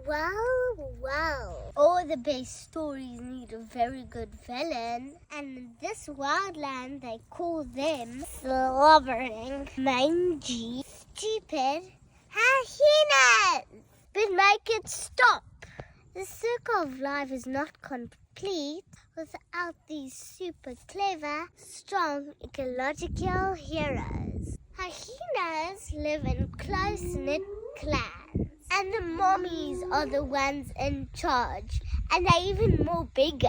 Well. All the best stories need a very good villain. And in this wildland, they call them slobbering, mangy, stupid hyenas. But make it stop. The circle of life is not complete without these super clever, strong, ecological heroes. Hyenas live in close-knit clans, and the mommies are the ones in charge, and they're even more bigger.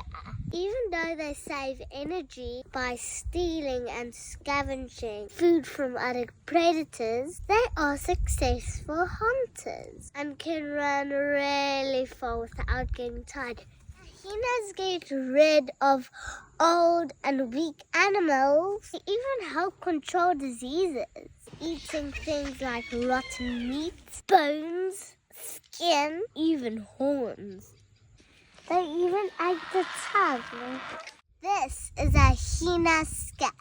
Even though they save energy by stealing and scavenging food from other predators, they are successful hunters and can run really far without getting tired. Hyenas get rid of old and weak animals. They even help control diseases, eating things like rotten meat, bones, skin, even horns. They even ate the tongue. This is a hyena scat.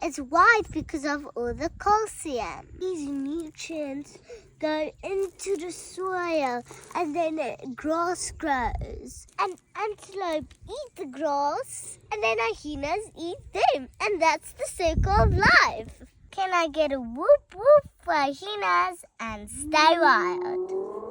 It's white because of all the calcium. These nutrients go into the soil and then grass grows. And antelope eat the grass and then hyenas eat them. And that's the circle of life. Can I get a whoop whoop for hyenas and stay wild?